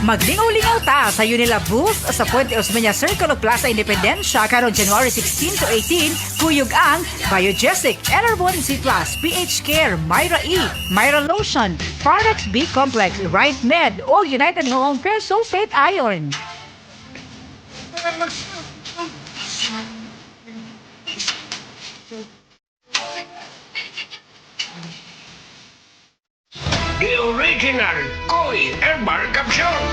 Maglingaw-lingaw ta sa Unilab booth sa Puente Osmeña Circle of Plaza Independencia karon January 16 to 18. Kuyog ang Biogesic, Enerbon C+, PH Care, Myra E, Myra Lotion, Products B Complex, Right Med, o United Home Care Sulfate Iron. The original Koi Herbal Capsule.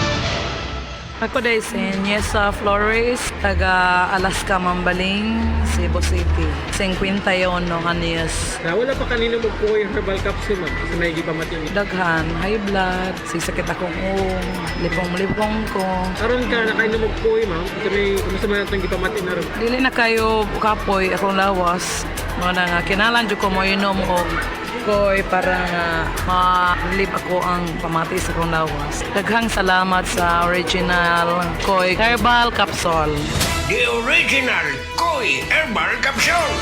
Ako day si Niesa Flores, taga Alaska, Mambaling, Cebu City. 51 anyos. Wala pa kanino magkuha yung herbal capsule, ma'am. Kasi may pa matingin. Daghan, high blood, sisakit akong uong, lipong-lipong ko. Karon ka na kayo magkuha, ma'am. Kasi may masama na itong ipamatin na rin. Dili na kayo kapoy akong lawas. Mga nga, kinalan dyo ko mo inom o koy para nga ma-relieve ako ang pamati sa akong lawas. Daghang salamat sa original Koi Herbal Capsule. The original Koi Herbal Capsule.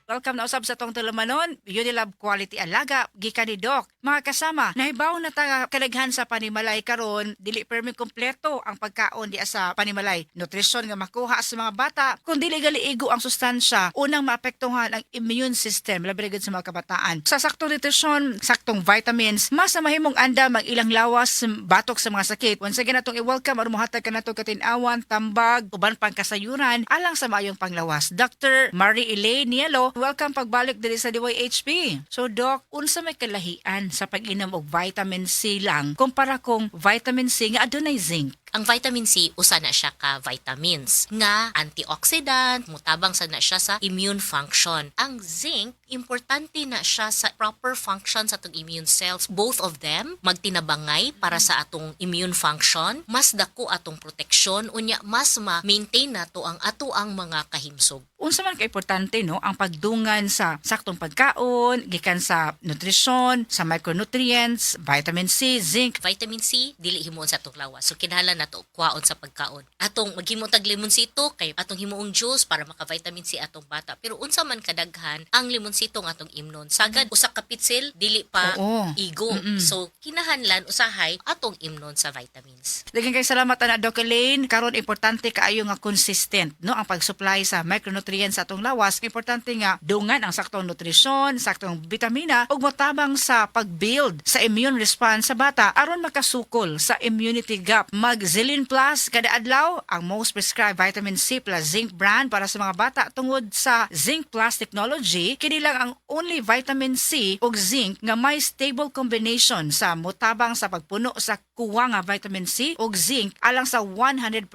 Welcome na usab sa tong tulumanon, Unilab Quality Alaga, gikan ni Doc. Mga kasama, nahibaw na ta kalaghan sa panimalay karon, dili permi kompleto ang pagkaon di sa panimalay. Nutrisyon nga makuha sa mga bata, kung dili galiigo ang sustansya, unang maapektuhan ang immune system, labi gid sa mga kabataan. Sa saktong nutrisyon, saktong vitamins, mas na mahimong andam ang ilang lawas batok sa mga sakit. Once again atong i-welcome aron mohatag kanato katin-awan, tambag, uban pang kasayuran alang sa maayong panglawas. Dr. Marie Elaine Nielo, welcome pagbalik diri sa DYHP. So Doc, unsa may kalahian sa pag-inom og vitamin C lang kumpara kong vitamin C nga adunay zinc? Ang vitamin C, usa na siya ka vitamins nga antioxidant, mutabang sa na siya sa immune function. Ang zinc, importante na siya sa proper function sa atong immune cells. Both of them magtinabangay para sa atong immune function, mas dako atong proteksyon, unya mas ma-maintain nato ang ato ang mga kahimsog. Unsa man ka importante no ang pagdungan sa saktong pagkaon, gikan sa nutrisyon, sa micronutrients, vitamin C, zinc. Vitamin C, dili himuon sa atong lawas. So kinahanglan nato kuhaon sa pagkaon. Atong maghimo tag limonsito kay atong himuong juice para maka-vitamin C atong bata. Pero unsa man kadaghan ang limonsito nga atong imnon. Sagad usa ka pitsil dili pa Oo. igo. So kinahanglan usahay atong imnon sa vitamins. Daghang kay salamat ana Doc Elaine. Karon importante kaayo nga consistent no ang pag-supply sa micronutrients sa atong lawas. Importante nga dungan ang saktong nutrisyon, saktong vitamina ug motabang sa pag-build sa immune response sa bata aron makasukol sa immunity gap. Zilin Plus kada adlaw ang most prescribed vitamin C plus zinc brand para sa mga bata tungod sa Zinc Plus technology. Kini lang ang only vitamin C ug zinc nga may stable combination sa mutabang sa pagpuno sa kuha nga vitamin C ug zinc alang sa 100%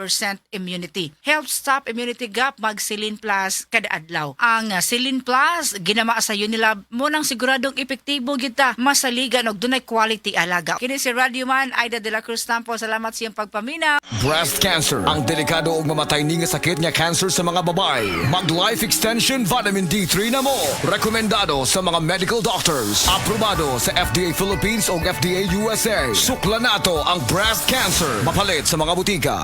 immunity. Help stop immunity gap Zilin Plus kada adlaw. Ang Zilin Plus ginama sa Unilab mo nang siguradong epektibo kita masaligan og dunay quality alaga. Kini si Radio Man Aida de la Cruz Tampo. Salamat sa iyong pagpamina. Breast cancer, ang delikado ug mamatay ni nga sakit nga cancer sa mga babae. Mag Life Extension Vitamin D3 na mo. Rekomendado sa mga medical doctors. Aprobado sa FDA Philippines ug FDA USA. Sukla nato ang breast cancer. Mapalit sa mga butika.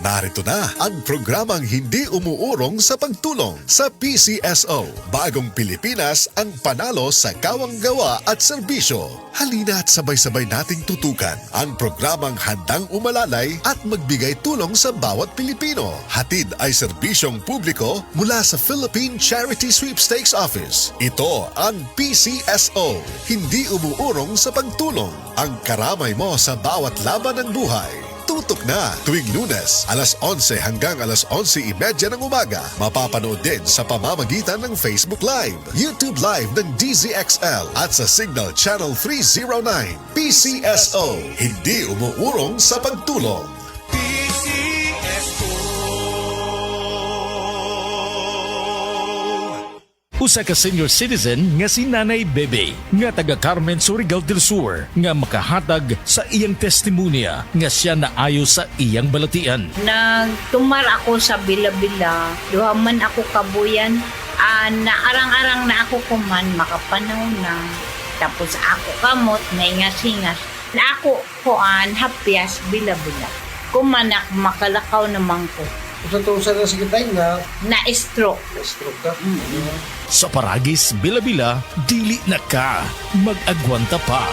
Narito na ang programang hindi umuurong sa pagtulong sa PCSO. Bagong Pilipinas ang panalo sa gawang-gawa at serbisyo. Halina at sabay-sabay nating tutukan ang programang handang umalalay at magbigay tulong sa bawat Pilipino. Hatid ay serbisyong publiko mula sa Philippine Charity Sweepstakes Office. Ito ang PCSO. Hindi umuurong sa pagtulong. Ang karamay mo sa bawat laban ng buhay. Tutok na tuwing Lunes, alas 11 hanggang alas 11:30 ng umaga. Mapapanood din sa pamamagitan ng Facebook Live, YouTube Live ng DZXL at sa Signal Channel 309. PCSO, hindi umuurong sa pagtulong. Usa ka senior citizen nga si Nanay Bebe nga taga Carmen Surigao del Sur nga makahatag sa iyang testimonya nga siya naayo sa iyang balatian. Nagtumar ako sa bila-bila, duha man ako kabuyan, naarang-arang na ako kuman, makapanaw na. Tapos ako kamot, naingas-ingas. Na ako kuan, hapyas, bila-bila. Kumanak, makalakaw naman ko. Usa na sa kitay nga, Na-stroke. na-stroke ka. Sa Paragis, Bila-Bila, dili na ka. Mag-agwanta pa.